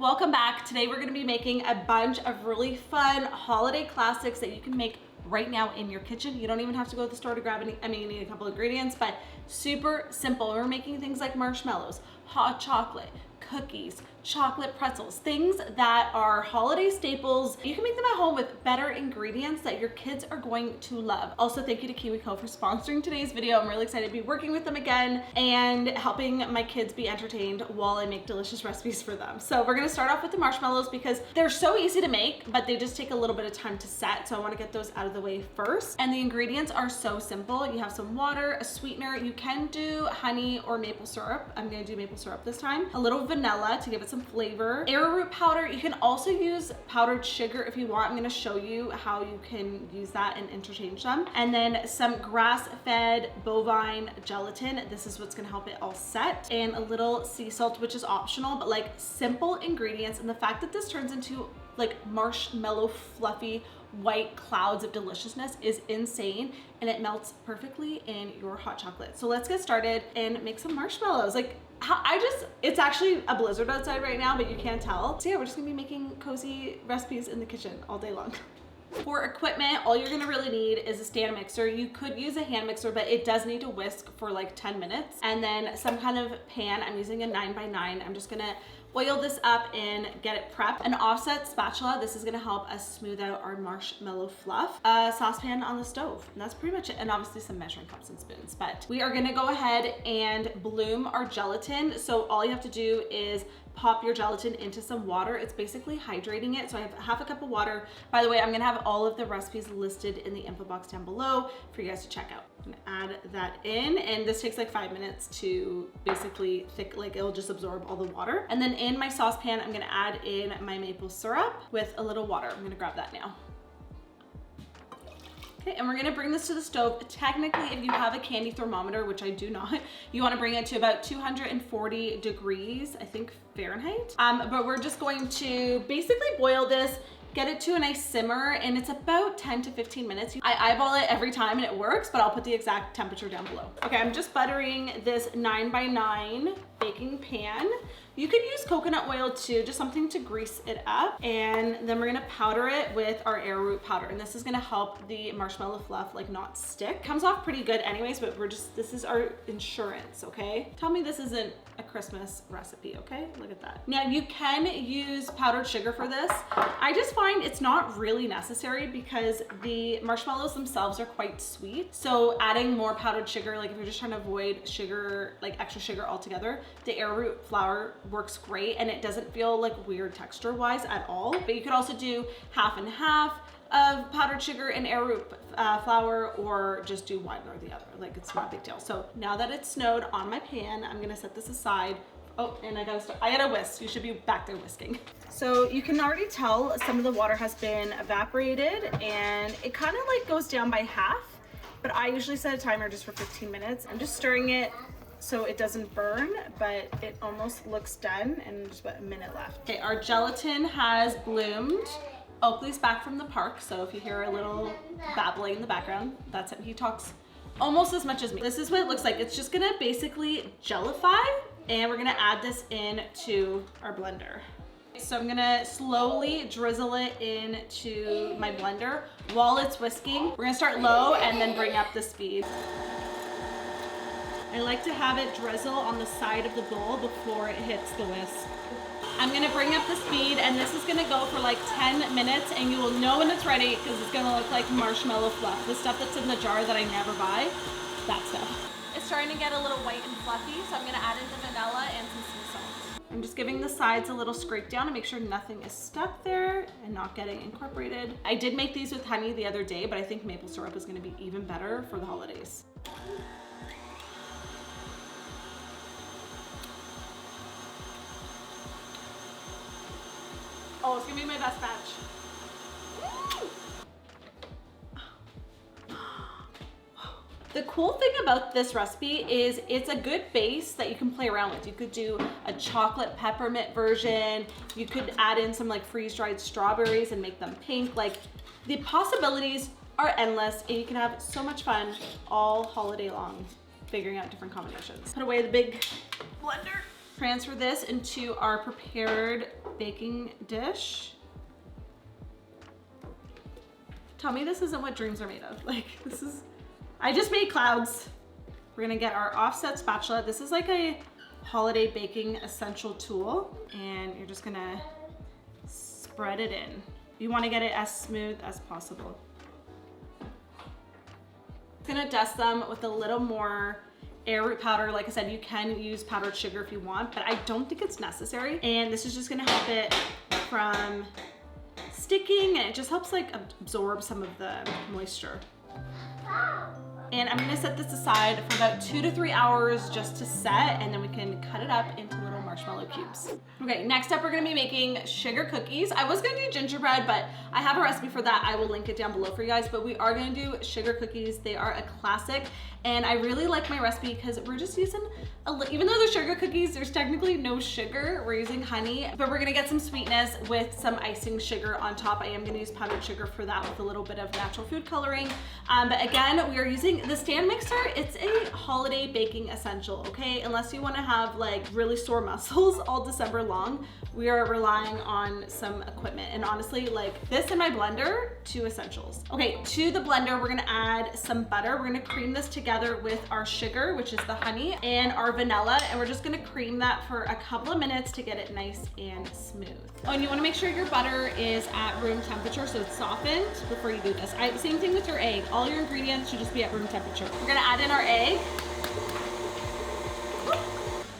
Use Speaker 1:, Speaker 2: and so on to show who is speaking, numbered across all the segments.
Speaker 1: Welcome back. Today we're going to be making a bunch of really fun holiday classics that you can make right now in your kitchen. You don't even have to go to the store to grab any, you need a couple of ingredients, but super simple. We're making things like marshmallows, hot chocolate, cookies, chocolate pretzels, things that are holiday staples. You can make them at home with better ingredients that your kids are going to love. Also, thank you to KiwiCo for sponsoring today's video. I'm really excited to be working with them again and helping my kids be entertained while I make delicious recipes for them. So we're gonna start off with the marshmallows because they're so easy to make, but they just take a little bit of time to set. So I wanna get those out of the way first. And the ingredients are so simple. You have some water, a sweetener. You can do honey or maple syrup. I'm gonna do maple syrup this time. A little vanilla to give it some flavor. Arrowroot powder. You can also use powdered sugar if you want. I'm gonna show you how you can use that and interchange them. And then some grass-fed bovine gelatin. This is what's gonna help it all set. And a little sea salt, which is optional, but like simple ingredients. And the fact that this turns into like marshmallow fluffy white clouds of deliciousness is insane, and it melts perfectly in your hot chocolate. So let's get started and make some marshmallows. It's actually a blizzard outside right now, but you can't tell. So yeah, we're just gonna be making cozy recipes in the kitchen all day long. For equipment, all you're gonna really need is a stand mixer. You could use a hand mixer, but it does need to whisk for like 10 minutes. And then some kind of pan. I'm using a 9x9. I'm just gonna oil this up and get it prepped. An offset spatula. This is gonna help us smooth out our marshmallow fluff. A saucepan on the stove. And that's pretty much it. And obviously some measuring cups and spoons. But we are gonna go ahead and bloom our gelatin. So all you have to do is pop your gelatin into some water. It's basically hydrating it. So I have half a cup of water. By the way, I'm gonna have all of the recipes listed in the info box down below for you guys to check out. I'm gonna add that in, and this takes like 5 minutes to basically it'll just absorb all the water. And then in my saucepan, I'm gonna add in my maple syrup with a little water. I'm gonna grab that now. Okay, and we're gonna bring this to the stove. Technically, if you have a candy thermometer, which I do not, you wanna bring it to about 240 degrees, I think Fahrenheit. But we're just going to basically boil this, get it to a nice simmer, and it's about 10 to 15 minutes. I eyeball it every time and it works, but I'll put the exact temperature down below. Okay, I'm just buttering this 9x9 baking pan. You could use coconut oil too, just something to grease it up. And then we're gonna powder it with our arrowroot powder. And this is gonna help the marshmallow fluff like not stick. Comes off pretty good anyways, but this is our insurance, okay? Tell me this isn't a Christmas recipe, okay? Look at that. Now you can use powdered sugar for this. I just find it's not really necessary because the marshmallows themselves are quite sweet. So adding more powdered sugar, like if you're just trying to avoid sugar, like extra sugar altogether, the arrowroot flour works great, and it doesn't feel like weird texture wise at all. But you could also do half and half of powdered sugar and arrowroot flour, or just do one or the other. Like, it's not a big deal. So now that it's snowed on my pan, I'm gonna set this aside. Oh, and I gotta whisk. You should be back there whisking. So you can already tell some of the water has been evaporated, and it kind of like goes down by half, but I usually set a timer just for 15 minutes. I'm just stirring it so it doesn't burn, but it almost looks done, and just about a minute left. Okay, our gelatin has bloomed. Oakley's back from the park, so if you hear a little babbling in the background, that's him. He talks almost as much as me. This is what it looks like. It's just gonna basically gelify, and we're gonna add this into our blender. So I'm gonna slowly drizzle it into my blender while it's whisking. We're gonna start low and then bring up the speed. I like to have it drizzle on the side of the bowl before it hits the whisk. I'm gonna bring up the speed, and this is gonna go for like 10 minutes, and you will know when it's ready because it's gonna look like marshmallow fluff. The stuff that's in the jar that I never buy, that stuff. It's starting to get a little white and fluffy, so I'm gonna add in the vanilla and some sea salt. I'm just giving the sides a little scrape down to make sure nothing is stuck there and not getting incorporated. I did make these with honey the other day, but I think maple syrup is gonna be even better for the holidays. Oh, it's gonna be my best batch. The cool thing about this recipe is it's a good base that you can play around with. You could do a chocolate peppermint version. You could add in some like freeze-dried strawberries and make them pink. Like, the possibilities are endless, and you can have so much fun all holiday long figuring out different combinations. Put away the big blender. transfer this into our prepared baking dish. Tell me this isn't what dreams are made of. Like, this is, I just made clouds. We're gonna get our offset spatula. This is like a holiday baking essential tool, and you're just gonna spread it in. You wanna get it as smooth as possible. Gonna dust them with a little more arrowroot powder. Like I said, you can use powdered sugar if you want, but I don't think it's necessary. And this is just gonna help it from sticking, and it just helps like absorb some of the moisture. And I'm gonna set this aside for about 2 to 3 hours just to set, and then we can cut it up into little marshmallow cubes. Okay, next up we're gonna be making sugar cookies. I was gonna do gingerbread, but I have a recipe for that. I will link it down below for you guys, but we are gonna do sugar cookies. They are a classic, and I really like my recipe because we're just using, even though they're sugar cookies, there's technically no sugar. We're using honey, but we're gonna get some sweetness with some icing sugar on top. I am gonna use powdered sugar for that with a little bit of natural food coloring. But again, we are using the stand mixer. It's a holiday baking essential, okay? Unless you wanna have like really sore muscles all December long, we are relying on some equipment. And honestly, like this and my blender, 2 essentials. Okay, to the blender, we're gonna add some butter. We're gonna cream this together with our sugar, which is the honey, and our vanilla, and we're just gonna cream that for a couple of minutes to get it nice and smooth. Oh, and you wanna make sure your butter is at room temperature so it's softened before you do this. Same thing with your egg. All your ingredients should just be at room temperature. We're gonna add in our egg.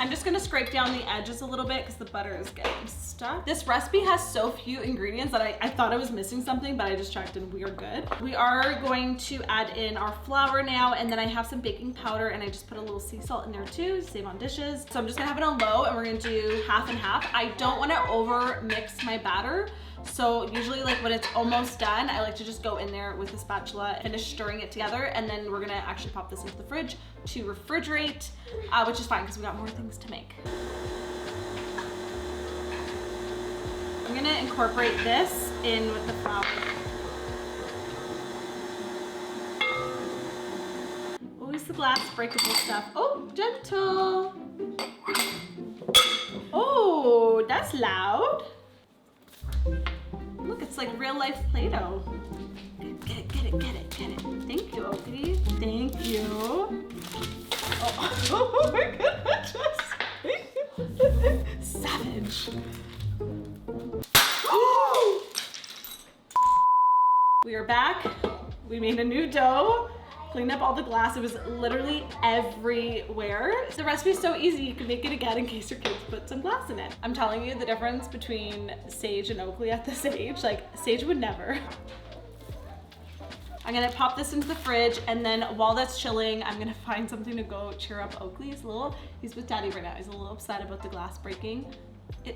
Speaker 1: I'm just gonna scrape down the edges a little bit because the butter is getting stuck. This recipe has so few ingredients that I thought I was missing something, but I just checked and we are good. We are going to add in our flour now, and then I have some baking powder, and I just put a little sea salt in there too, save on dishes. So I'm just gonna have it on low, and we're gonna do half and half. I don't wanna over mix my batter. So usually like when it's almost done, I like to just go in there with a spatula, finish stirring it together, and then we're gonna actually pop this into the fridge to refrigerate, which is fine because we got more things to make. I'm gonna incorporate this in with the flour. Always the glass breakable stuff. Oh, gentle. Oh, that's loud. Look, it's like real life Play-Doh. Get it, get it, get it, get it. Thank you, Oakley. Thank you. Oh my goodness. Savage. We are back. We made a new dough. Cleaned up all the glass. It was literally everywhere. The recipe is so easy, you can make it again in case your kids put some glass in it. I'm telling you the difference between Sage and Oakley at this age. Like, Sage would never. I'm gonna pop this into the fridge, and then while that's chilling, I'm gonna find something to go cheer up Oakley. He's with Daddy right now. He's a little upset about the glass breaking.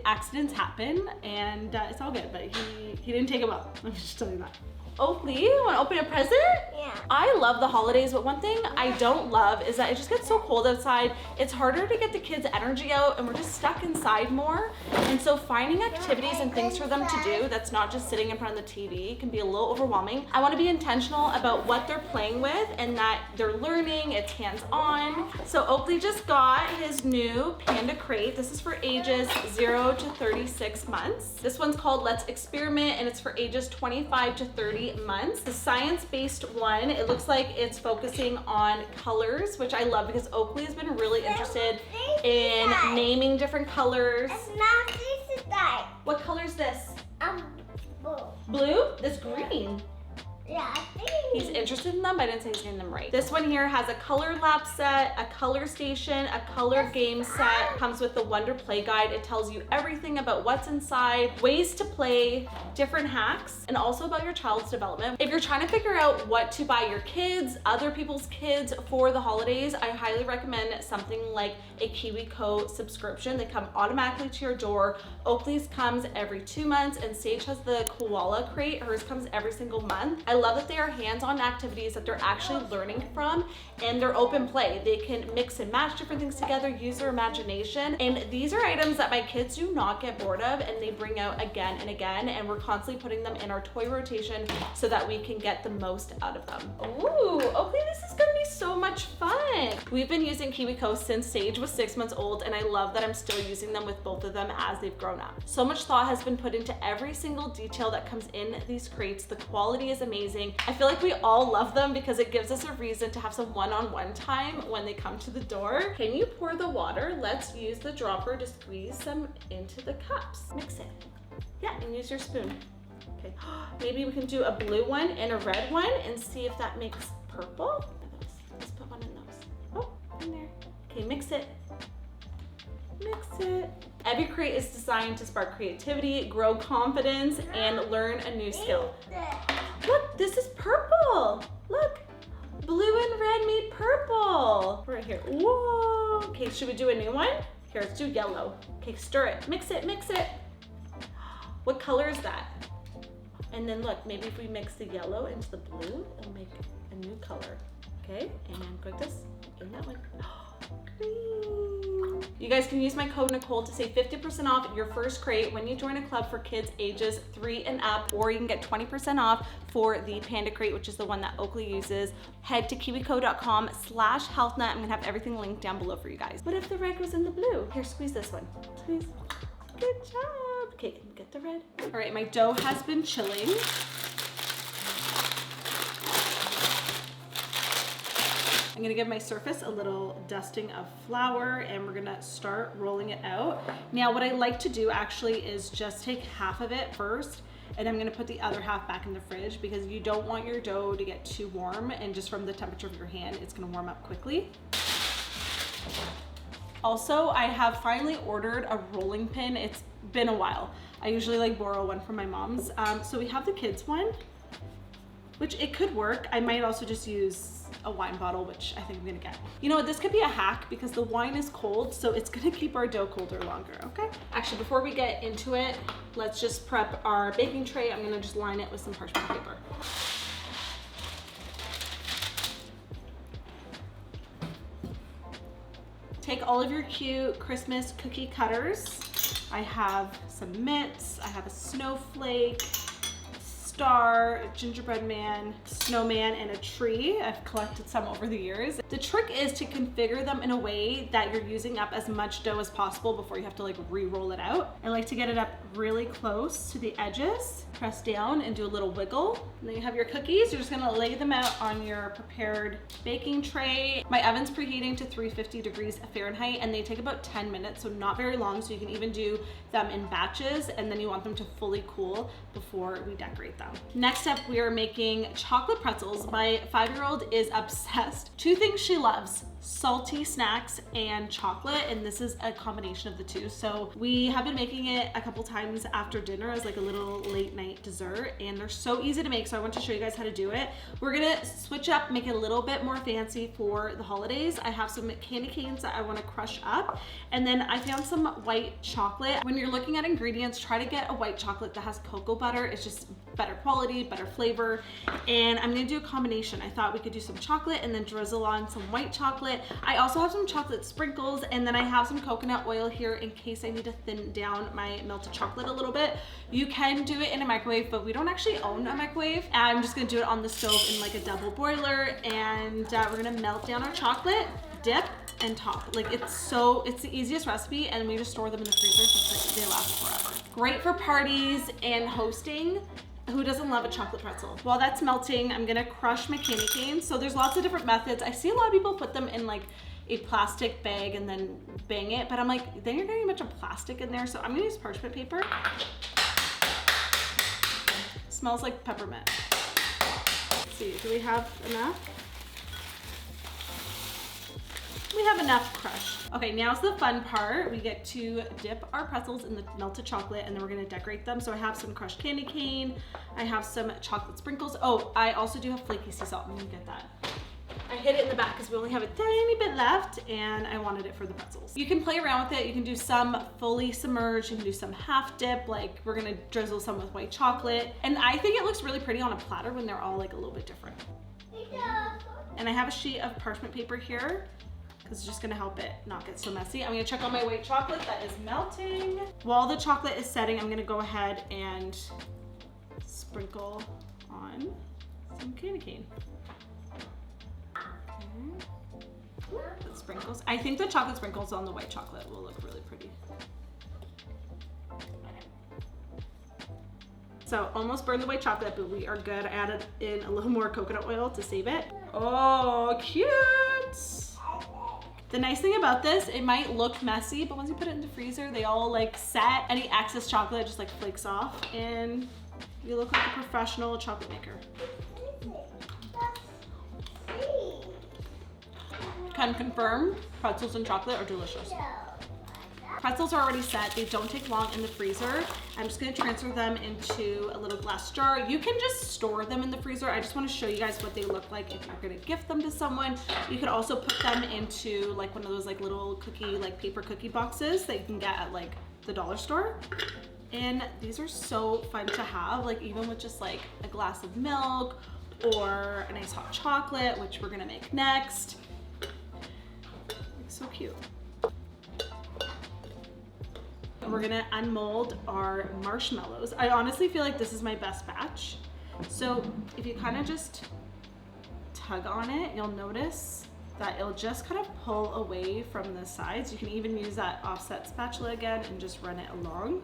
Speaker 1: Accidents happen, and it's all good, but he didn't take it well. Let me just tell you that. Oakley, you want to open a present?
Speaker 2: Yeah.
Speaker 1: I love the holidays, but one thing I don't love is that it just gets so cold outside. It's harder to get the kids' energy out, and we're just stuck inside more. And so finding activities and things for them to do that's not just sitting in front of the TV can be a little overwhelming. I want to be intentional about what they're playing with and that they're learning, it's hands-on. So Oakley just got his new Panda crate. This is for ages 0 to 36 months. This one's called Let's Experiment, and it's for ages 25 to 30 months. The science-based one, it looks like it's focusing on colors, which I love because Oakley has been really interested in naming different colors.
Speaker 2: It's not this type.
Speaker 1: What color is this?
Speaker 2: Blue.
Speaker 1: Blue? This green.
Speaker 2: Yeah, I think.
Speaker 1: He's interested in them, but I didn't say he's getting them right. This one here has a color lab set, a color station, a color game set. Comes with the Wonder Play Guide. It tells you everything about what's inside, ways to play, different hacks, and also about your child's development. If you're trying to figure out what to buy your kids, other people's kids for the holidays, I highly recommend something like a KiwiCo subscription. They come automatically to your door. Oakley's comes every 2 months, and Sage has the koala crate. Hers comes every single month. I love that they are hands-on activities that they're actually learning from, and they're open play. They can mix and match different things together, use their imagination, and these are items that my kids do not get bored of, and they bring out again and again, and we're constantly putting them in our toy rotation so that we can get the most out of them. Ooh, okay, this is gonna be be so much fun. We've been using KiwiCo since Sage was 6 months old, and I love that I'm still using them with both of them as they've grown up. So much thought has been put into every single detail that comes in these crates. The quality is amazing. I feel like we all love them because it gives us a reason to have some one-on-one time when they come to the door. Can you pour the water? Let's use the dropper to squeeze some into the cups. Mix it. Yeah, and use your spoon. Okay, maybe we can do a blue one and a red one and see if that makes purple. Let's put one in those. Oh, in there. Okay, mix it. Mix it. Every crate is designed to spark creativity, grow confidence, and learn a new skill. Look, this is purple. Look, blue and red made purple. Right here. Whoa. Okay, should we do a new one? Here, let's do yellow. Okay, stir it. Mix it, mix it. What color is that? And then look, maybe if we mix the yellow into the blue, it'll make a new color. Okay, and go like this, in that one. Green. You guys can use my code Nicole to save 50% off your first crate when you join a club for kids ages 3 and up, or you can get 20% off for the Panda crate, which is the one that Oakley uses. Head to kiwico.com/healthnut. I'm gonna have everything linked down below for you guys. What if the red goes in the blue? Here, squeeze this one, squeeze. Good job. Okay, get the red. All right, my dough has been chilling. I'm gonna give my surface a little dusting of flour, and we're gonna start rolling it out. Now, what I like to do actually is just take half of it first, and I'm gonna put the other half back in the fridge because you don't want your dough to get too warm, and just from the temperature of your hand, it's gonna warm up quickly. Also, I have finally ordered a rolling pin. It's been a while. I usually like borrow one from my mom's. So we have the kids one, which it could work. I might also just use a wine bottle, which I think I'm gonna get. You know what, this could be a hack because the wine is cold, so it's gonna keep our dough colder longer, okay? Actually, before we get into it, let's just prep our baking tray. I'm gonna just line it with some parchment paper. Take all of your cute Christmas cookie cutters. I have some mints, I have a snowflake, star, a gingerbread man, snowman, and a tree. I've collected some over the years. The trick is to configure them in a way that you're using up as much dough as possible before you have to like re-roll it out. I like to get it up really close to the edges, press down and do a little wiggle. And then you have your cookies. You're just gonna lay them out on your prepared baking tray. My oven's preheating to 350 degrees Fahrenheit, and they take about 10 minutes, so not very long, so you can even do them in batches, and then you want them to fully cool before we decorate them. Next up, we are making chocolate pretzels. My 5-year-old is obsessed. 2 things she loves: salty snacks and chocolate, and this is a combination of the two. So we have been making it a couple times after dinner as like a little late night dessert, and they're so easy to make, so I want to show you guys how to do it. We're gonna switch up, make it a little bit more fancy for the holidays. I have some candy canes that I want to crush up, and then I found some white chocolate. When you're looking at ingredients, try to get a white chocolate that has cocoa butter. It's just better quality, better flavor, and I'm gonna do a combination. I thought we could do some chocolate and then drizzle on some white chocolate. I also have some chocolate sprinkles, and then I have some coconut oil here in case I need to thin down my melted chocolate a little bit. You can do it in a microwave, but we don't actually own a microwave. I'm just gonna do it on the stove in like a double boiler, and we're gonna melt down our chocolate, dip, and top. Like it's the easiest recipe, and we just store them in the freezer so they last forever. Great for parties and hosting. Who doesn't love a chocolate pretzel? While that's melting, I'm gonna crush my candy canes. So there's lots of different methods. I see a lot of people put them in like a plastic bag and then bang it, but I'm like, then you're getting a bunch of plastic in there. So I'm gonna use parchment paper. Smells like peppermint. Let's see, do we have enough? We have enough crush. Okay, now's the fun part. We get to dip our pretzels in the melted chocolate, and then we're gonna decorate them. So I have some crushed candy cane. I have some chocolate sprinkles. Oh, I also do have flaky sea salt. I'm gonna get that. I hid it in the back because we only have a tiny bit left, and I wanted it for the pretzels. You can play around with it. You can do some fully submerged. You can do some half dip. Like we're gonna drizzle some with white chocolate. And I think it looks really pretty on a platter when they're all like a little bit different. And I have a sheet of parchment paper here, it's just gonna help it not get so messy. I'm gonna check on my white chocolate that is melting. While the chocolate is setting, I'm gonna go ahead and sprinkle on some candy cane. Okay. The sprinkles. I think the chocolate sprinkles on the white chocolate will look really pretty. So almost burned the white chocolate, but we are good. I added in a little more coconut oil to save it. Oh, cute. The nice thing about this, it might look messy, but once you put it in the freezer, they all like set. Any excess chocolate just like flakes off and you look like a professional chocolate maker. Can confirm, pretzels and chocolate are delicious. Pretzels are already set. They don't take long in the freezer. I'm just gonna transfer them into a little glass jar. You can just store them in the freezer. I just wanna show you guys what they look like if you're gonna gift them to someone. You could also put them into like one of those like little cookie, like paper cookie boxes that you can get at like the dollar store. And these are so fun to have, like even with just like a glass of milk or a nice hot chocolate, which we're gonna make next. So cute. We're gonna unmold our marshmallows. I honestly feel like this is my best batch. So if you kind of just tug on it, you'll notice that it'll just kind of pull away from the sides. You can even use that offset spatula again and just run it along.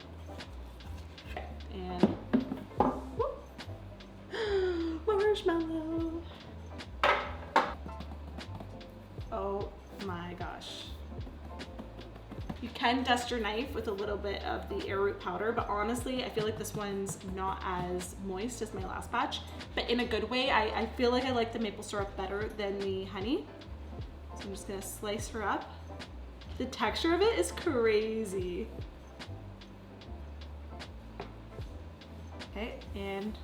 Speaker 1: And whoop, marshmallow. Oh my gosh. You can dust your knife with a little bit of the arrowroot powder, but honestly, I feel like this one's not as moist as my last batch, but in a good way. I feel like I like the maple syrup better than the honey. So I'm just gonna slice her up. The texture of it is crazy. Okay, and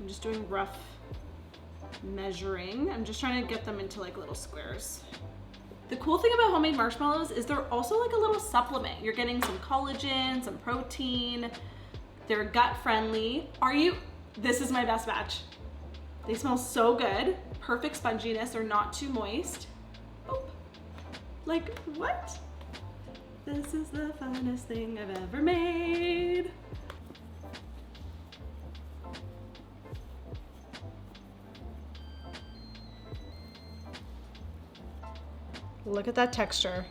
Speaker 1: I'm just doing rough measuring. I'm just trying to get them into like little squares. The cool thing about homemade marshmallows is they're also like a little supplement. You're getting some collagen, some protein. They're gut friendly. This is my best batch. They smell so good. Perfect sponginess. They're not too moist. Boop. Like, what? This is the funnest thing I've ever made. Look at that texture.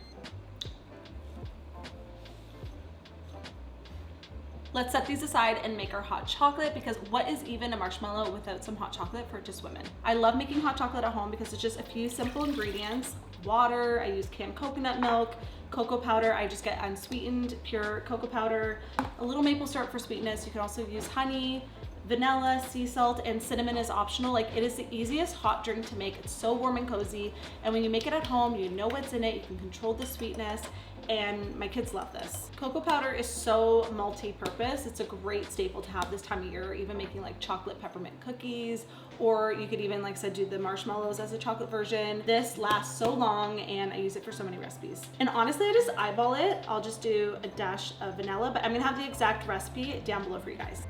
Speaker 1: Let's set these aside and make our hot chocolate, because what is even a marshmallow without some hot chocolate for just women? I love making hot chocolate at home because it's just a few simple ingredients. Water, I use canned coconut milk, cocoa powder, I just get unsweetened, pure cocoa powder, a little maple syrup for sweetness. You can also use honey, vanilla, sea salt, and cinnamon is optional. Like, it is the easiest hot drink to make. It's so warm and cozy. And when you make it at home, you know what's in it. You can control the sweetness. And my kids love this. Cocoa powder is so multi-purpose. It's a great staple to have this time of year, even making like chocolate peppermint cookies, or you could even, like I said, do the marshmallows as a chocolate version. This lasts so long and I use it for so many recipes. And honestly, I just eyeball it. I'll just do a dash of vanilla, but I'm gonna have the exact recipe down below for you guys.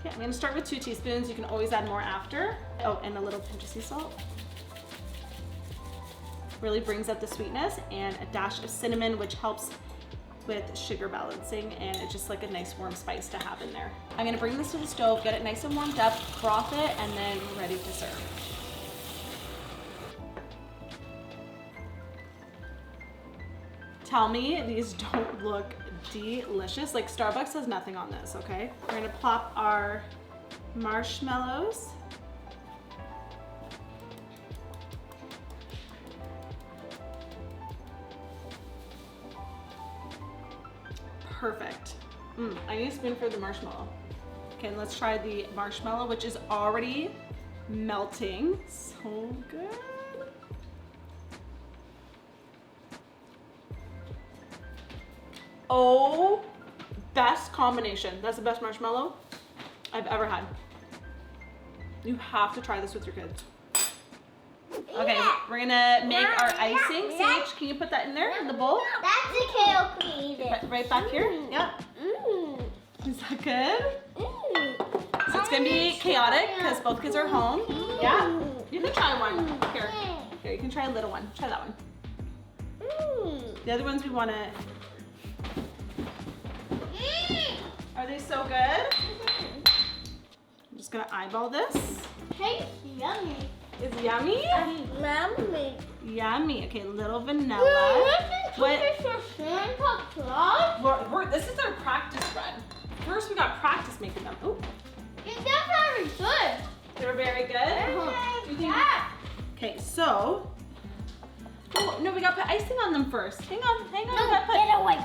Speaker 1: Okay, I'm gonna start with 2 teaspoons. You can always add more after. Oh, and a little pinch of sea salt. Really brings up the sweetness, and a dash of cinnamon, which helps with sugar balancing, and it's just like a nice warm spice to have in there. I'm gonna bring this to the stove, get it nice and warmed up, froth it, and then we're ready to serve. Tell me these don't look delicious. Like, Starbucks has nothing on this, okay? We're gonna plop our marshmallows. Perfect. I need a spoon for the marshmallow. Okay, let's try the marshmallow, which is already melting. So good. Oh, best combination. That's the best marshmallow I've ever had. You have to try this with your kids. Okay,
Speaker 2: Yeah.
Speaker 1: we're gonna make our
Speaker 2: Yeah,
Speaker 1: icing.
Speaker 2: yeah.
Speaker 1: Sage, can you put that in there in the bowl?
Speaker 2: That's a kale cream.
Speaker 1: Right back here? Yep. Is that good? So it's gonna be chaotic because both kids are home. Yeah. You can try one. Here. Here, you can try a little one. Try that one. The other ones we wanna. Are they so good? just gonna eyeball this.
Speaker 2: Tastes yummy.
Speaker 1: It's yummy?
Speaker 2: Yummy.
Speaker 1: Yummy. Okay, a little vanilla. What? This is our practice run. First, we got practice making them. Oh,
Speaker 2: It's definitely good.
Speaker 1: they're very good. You think? Okay, so. Oh no, we got to put icing on them first. Hang on. We gotta put,
Speaker 2: Get away.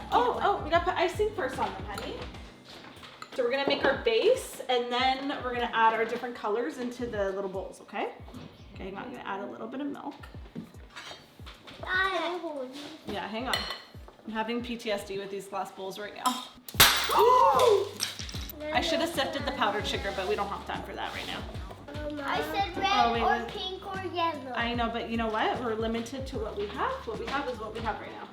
Speaker 1: we gotta put icing first on them, honey. So we're gonna make our base, and then we're gonna add our different colors into the little bowls. Okay. Okay, hang on. I'm gonna add a little bit of milk. Yeah, hang on. I'm having PTSD with these glass bowls right now. I should have sifted the powdered sugar, but we don't have time for that right now.
Speaker 2: I said red or pink or yellow.
Speaker 1: I know, but you know what? We're limited to what we have. What we have is what we have right now.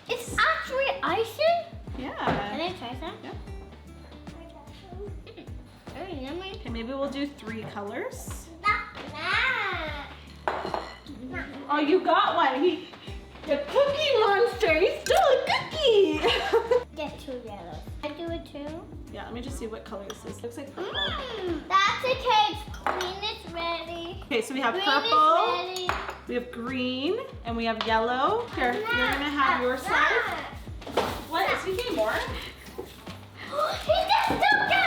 Speaker 2: It's actually icing? Can
Speaker 1: Yeah.
Speaker 2: I try some?
Speaker 1: Yeah.
Speaker 2: Very yummy.
Speaker 1: Okay, maybe we'll do 3 colors. Oh, you got one. The cookie monster. He's still a cookie.
Speaker 2: Get 2 yellows. I do it too?
Speaker 1: Yeah, let me just see what color this is. Looks like purple.
Speaker 2: That's okay. Green is ready.
Speaker 1: Okay, so we have
Speaker 2: Green
Speaker 1: purple,
Speaker 2: is ready.
Speaker 1: we have green, and we have yellow. Here, you're gonna have your side. What? Is he getting more?
Speaker 2: He just took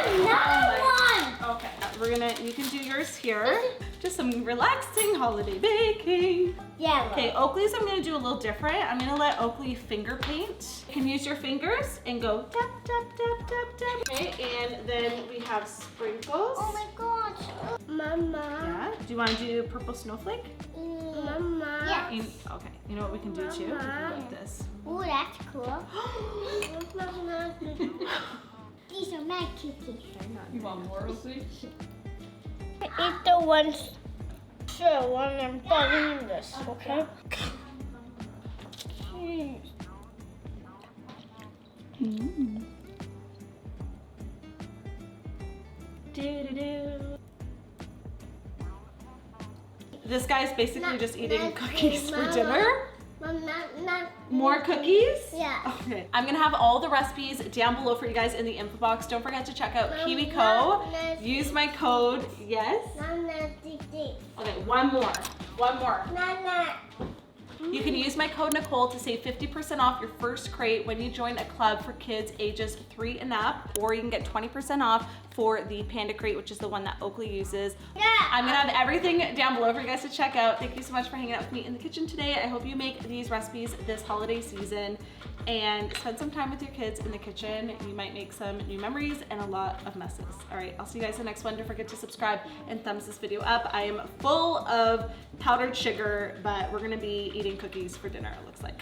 Speaker 2: another one.
Speaker 1: Okay, you can do yours here. Just some relaxing holiday baking.
Speaker 2: Yellow.
Speaker 1: Okay, Oakley's I'm gonna do a little different. I'm gonna let Oakley finger paint. You can use your fingers and go tap, tap, tap, tap, tap. Okay, and then we have sprinkles.
Speaker 2: Oh my gosh. Mama.
Speaker 1: Yeah, do you wanna do purple snowflake?
Speaker 2: Mama. Yes.
Speaker 1: Okay, you know what we can do too? We can go like this.
Speaker 2: Ooh, that's cool. These are my cookies.
Speaker 1: You want more, Oakley?
Speaker 2: Eat the ones so when I'm done eating this, okay?
Speaker 1: This guy's basically just eating cookies for
Speaker 2: Mama.
Speaker 1: dinner. More cookies?
Speaker 2: Yeah.
Speaker 1: Okay. I'm gonna have all the recipes down below for you guys in the info box. Don't forget to check out KiwiCo. Use my code, yes? Okay, one more. You can use my code Nicole to save 50% off your first crate when you join a club for kids ages 3 and up, or you can get 20% off for the Panda crate, which is the one that Oakley uses.
Speaker 2: Yeah.
Speaker 1: I'm gonna have everything down below for you guys to check out. Thank you so much for hanging out with me in the kitchen today. I hope you make these recipes this holiday season and spend some time with your kids in the kitchen. You might make some new memories and a lot of messes. All right, I'll see you guys in the next one. Don't forget to subscribe and thumbs this video up. I am full of powdered sugar, but we're gonna be eating cookies for dinner, it looks like.